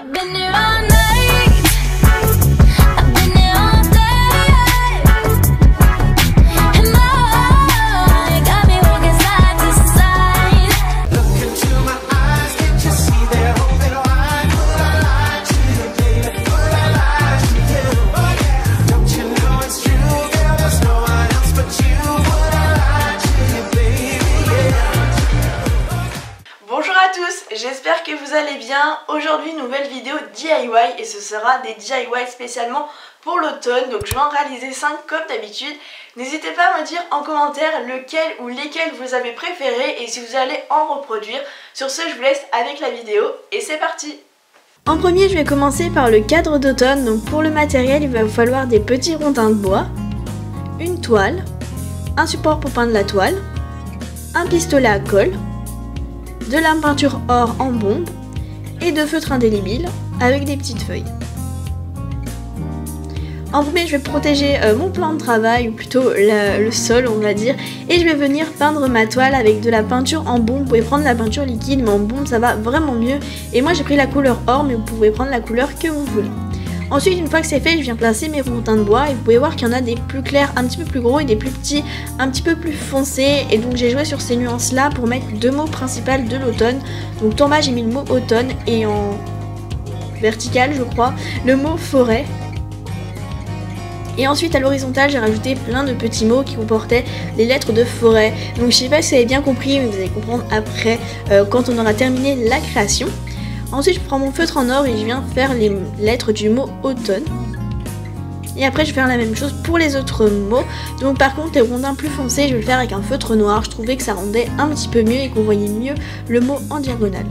I've been here all night. I've been here all day. And my got me walking side to side. Look into my eyes, can't you see they're holding line? Would I lie to you, baby? Would I lie to you? Oh yeah. Don't you know it's true, girl? There's no one else but you. Would I lie to you, baby? Yeah. Bonjour à tous, j'espère que vous allez bien. Aujourd'hui nouvelle vidéo DIY et ce sera des DIY spécialement pour l'automne. Donc je vais en réaliser 5 comme d'habitude. N'hésitez pas à me dire en commentaire lequel ou lesquels vous avez préféré et si vous allez en reproduire. Sur ce, je vous laisse avec la vidéo et c'est parti. En premier, je vais commencer par le cadre d'automne. Donc pour le matériel, il va vous falloir des petits rondins de bois, une toile, un support pour peindre la toile, un pistolet à colle, de la peinture or en bombe et de feutre indélébile avec des petites feuilles. En premier, je vais protéger mon plan de travail, ou plutôt le sol on va dire, et je vais venir peindre ma toile avec de la peinture en bombe. Vous pouvez prendre la peinture liquide, mais en bombe ça va vraiment mieux. Et moi j'ai pris la couleur or, mais vous pouvez prendre la couleur que vous voulez. Ensuite, une fois que c'est fait, je viens placer mes rondins de bois et vous pouvez voir qu'il y en a des plus clairs, un petit peu plus gros et des plus petits, un petit peu plus foncés. Et donc j'ai joué sur ces nuances là pour mettre deux mots principaux de l'automne. Donc tout en bas j'ai mis le mot automne et en vertical je crois le mot forêt. Et ensuite à l'horizontale j'ai rajouté plein de petits mots qui comportaient les lettres de forêt. Donc je sais pas si vous avez bien compris, mais vous allez comprendre après quand on aura terminé la création. Ensuite je prends mon feutre en or et je viens faire les lettres du mot automne. Et après je vais faire la même chose pour les autres mots. Donc par contre les rondins plus foncés je vais le faire avec un feutre noir. Je trouvais que ça rendait un petit peu mieux et qu'on voyait mieux le mot en diagonale.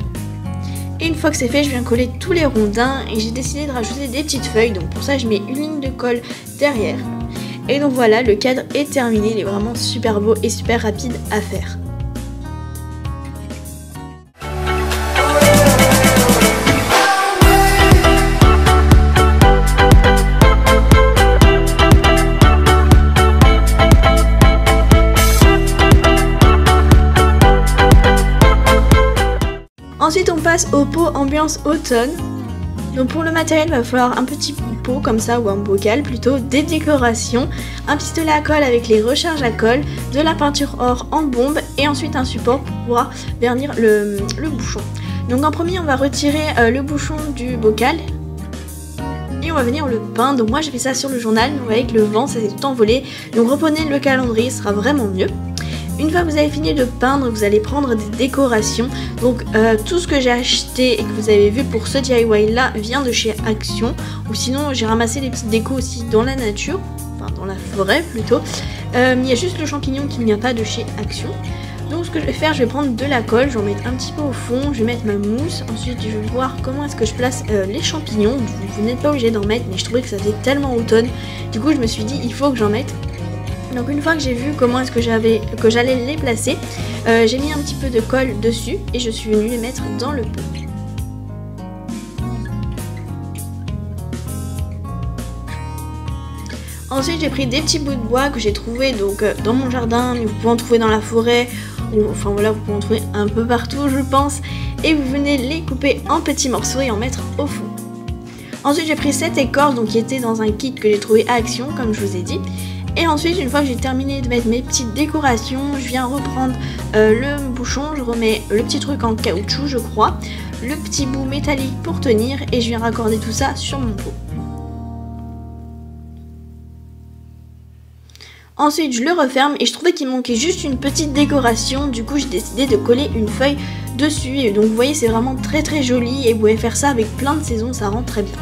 Et une fois que c'est fait je viens coller tous les rondins et j'ai décidé de rajouter des petites feuilles. Donc pour ça je mets une ligne de colle derrière. Et donc voilà, le cadre est terminé. Il est vraiment super beau et super rapide à faire. Ensuite on passe au pot ambiance automne. Donc pour le matériel il va falloir un petit pot comme ça ou un bocal plutôt, des décorations, un pistolet à colle avec les recharges à colle, de la peinture or en bombe et ensuite un support pour pouvoir vernir le bouchon. Donc en premier on va retirer le bouchon du bocal et on va venir le peindre. Donc moi j'ai fait ça sur le journal, mais vous voyez que le vent ça s'est tout envolé, donc reprenez le calendrier, ce sera vraiment mieux. Une fois que vous avez fini de peindre, vous allez prendre des décorations. Donc tout ce que j'ai acheté et que vous avez vu pour ce DIY là vient de chez Action. Ou sinon j'ai ramassé des petites décos aussi dans la nature, enfin dans la forêt plutôt. Il y a juste le champignon qui ne vient pas de chez Action. Donc ce que je vais faire, je vais prendre de la colle, je vais en mettre un petit peu au fond, je vais mettre ma mousse. Ensuite je vais voir comment est-ce que je place les champignons. Vous n'êtes pas obligé d'en mettre, mais je trouvais que ça faisait tellement automne. Du coup je me suis dit il faut que j'en mette. Donc une fois que j'ai vu comment est-ce que j'allais les placer, j'ai mis un petit peu de colle dessus et je suis venue les mettre dans le pot. Ensuite j'ai pris des petits bouts de bois que j'ai trouvé donc dans mon jardin, mais vous pouvez en trouver dans la forêt, ou enfin voilà, vous pouvez en trouver un peu partout je pense, et vous venez les couper en petits morceaux et en mettre au fond. Ensuite j'ai pris cette écorce donc qui était dans un kit que j'ai trouvé à Action comme je vous ai dit. Et ensuite, une fois que j'ai terminé de mettre mes petites décorations, je viens reprendre le bouchon, je remets le petit truc en caoutchouc, je crois, le petit bout métallique pour tenir et je viens raccorder tout ça sur mon pot. Ensuite, je le referme et je trouvais qu'il manquait juste une petite décoration, du coup j'ai décidé de coller une feuille dessus. Et donc vous voyez, c'est vraiment très très joli et vous pouvez faire ça avec plein de saisons, ça rend très bien.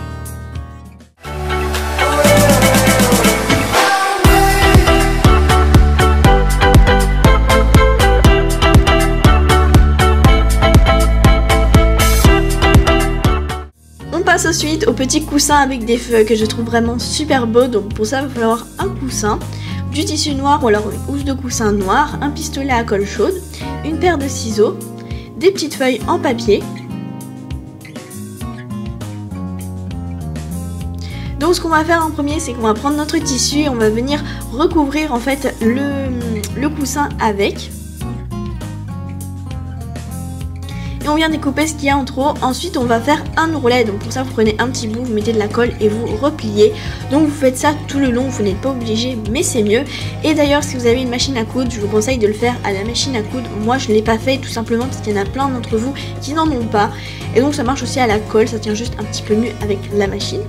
Ensuite au petit coussin avec des feuilles que je trouve vraiment super beau. Donc pour ça il va falloir un coussin, du tissu noir ou alors une housse de coussin noire, un pistolet à colle chaude, une paire de ciseaux, des petites feuilles en papier. Donc ce qu'on va faire en premier, c'est qu'on va prendre notre tissu et on va venir recouvrir en fait le coussin avec. Et on vient découper ce qu'il y a en trop. Ensuite on va faire un ourlet, donc pour ça vous prenez un petit bout, vous mettez de la colle et vous repliez. Donc vous faites ça tout le long, vous n'êtes pas obligé mais c'est mieux. Et d'ailleurs si vous avez une machine à coudre, je vous conseille de le faire à la machine à coudre. Moi je ne l'ai pas fait tout simplement parce qu'il y en a plein d'entre vous qui n'en ont pas. Et donc ça marche aussi à la colle, ça tient juste un petit peu mieux avec la machine.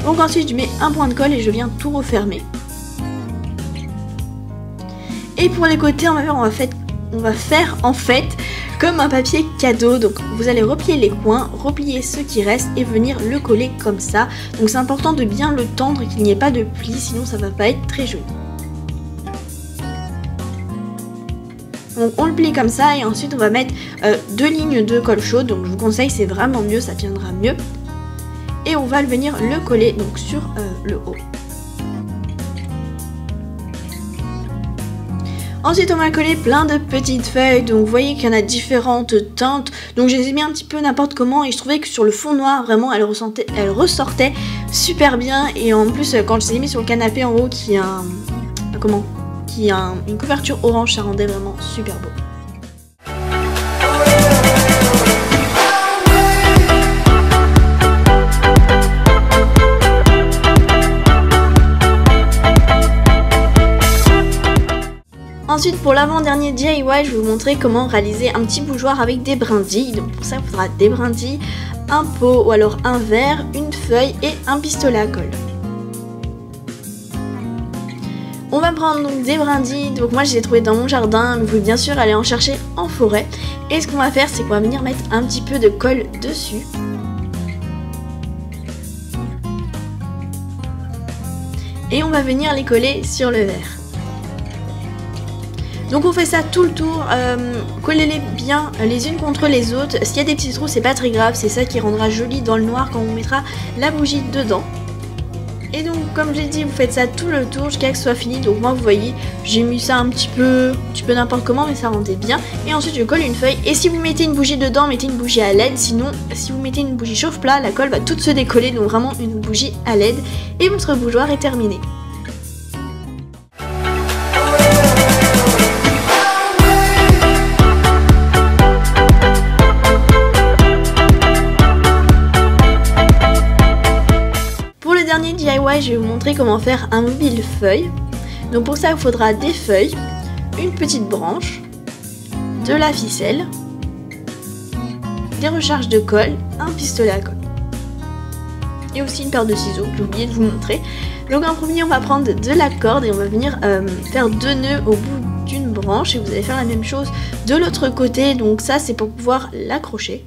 Donc ensuite je mets un point de colle et je viens tout refermer. Et pour les côtés on va faire en fait comme un papier cadeau. Donc vous allez replier les coins, replier ce qui reste et venir le coller comme ça. Donc c'est important de bien le tendre et qu'il n'y ait pas de plis, sinon ça va pas être très joli. Donc on le plie comme ça et ensuite on va mettre 2 lignes de colle chaude. Donc je vous conseille, c'est vraiment mieux, ça tiendra mieux. Et on va venir le coller donc sur le haut. Ensuite on va coller plein de petites feuilles, donc vous voyez qu'il y en a différentes teintes, donc je les ai mis un petit peu n'importe comment et je trouvais que sur le fond noir vraiment elle ressortait super bien. Et en plus quand je les ai mis sur le canapé en haut qui a une couverture orange, ça rendait vraiment super beau. Ensuite pour l'avant-dernier DIY, je vais vous montrer comment réaliser un petit bougeoir avec des brindilles. Donc pour ça il faudra des brindilles, un pot ou alors un verre, une feuille et un pistolet à colle. On va prendre donc des brindilles, donc moi je les ai trouvées dans mon jardin, mais vous pouvez bien sûr aller en chercher en forêt. Et ce qu'on va faire c'est qu'on va venir mettre un petit peu de colle dessus. Et on va venir les coller sur le verre. Donc on fait ça tout le tour, collez-les bien les unes contre les autres. S'il y a des petits trous c'est pas très grave, c'est ça qui rendra joli dans le noir quand on mettra la bougie dedans. Et donc comme j'ai dit vous faites ça tout le tour jusqu'à ce que ce soit fini. Donc moi vous voyez j'ai mis ça un petit peu n'importe comment mais ça rendait bien. Et ensuite je colle une feuille et si vous mettez une bougie dedans mettez une bougie à LED. Sinon si vous mettez une bougie chauffe-plat la colle va toute se décoller, donc vraiment une bougie à LED. Et votre bougeoir est terminé. Dernier DIY, je vais vous montrer comment faire un mobile feuille. Donc pour ça il faudra des feuilles, une petite branche, de la ficelle, des recharges de colle, un pistolet à colle et aussi une paire de ciseaux, j'ai oublié de vous montrer. Donc en premier on va prendre de la corde et on va venir faire 2 nœuds au bout d'une branche et vous allez faire la même chose de l'autre côté. Donc ça c'est pour pouvoir l'accrocher.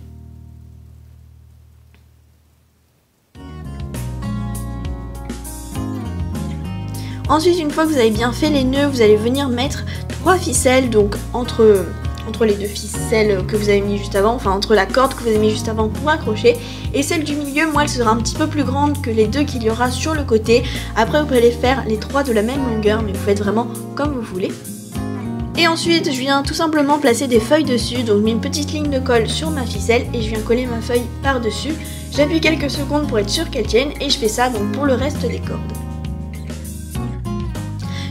Ensuite, une fois que vous avez bien fait les nœuds, vous allez venir mettre 3 ficelles, donc entre les 2 ficelles que vous avez mis juste avant, enfin entre la corde que vous avez mis juste avant pour accrocher. Et celle du milieu, moi elle sera un petit peu plus grande que les 2 qu'il y aura sur le côté. Après vous pouvez les faire les 3 de la même longueur, mais vous faites vraiment comme vous voulez. Et ensuite je viens tout simplement placer des feuilles dessus, donc je mets une petite ligne de colle sur ma ficelle et je viens coller ma feuille par dessus. J'appuie quelques secondes pour être sûr qu'elle tienne et je fais ça donc pour le reste des cordes.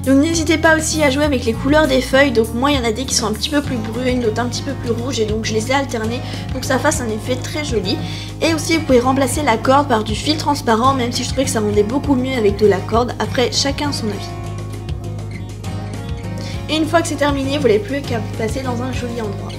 Donc n'hésitez pas aussi à jouer avec les couleurs des feuilles. Donc moi il y en a des qui sont un petit peu plus brunes, d'autres un petit peu plus rouges et donc je les ai alternées pour que ça fasse un effet très joli. Et aussi vous pouvez remplacer la corde par du fil transparent, même si je trouvais que ça rendait beaucoup mieux avec de la corde. Après chacun son avis. Et une fois que c'est terminé, vous n'avez plus qu'à vous placer dans un joli endroit.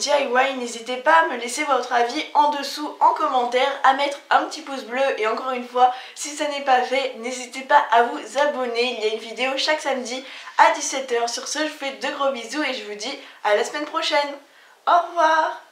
DIY, n'hésitez pas à me laisser votre avis en dessous en commentaire, à mettre un petit pouce bleu et encore une fois, si ça n'est pas fait, n'hésitez pas à vous abonner. Il y a une vidéo chaque samedi à 17 h. Sur ce, je vous fais de gros bisous et je vous dis à la semaine prochaine. Au revoir.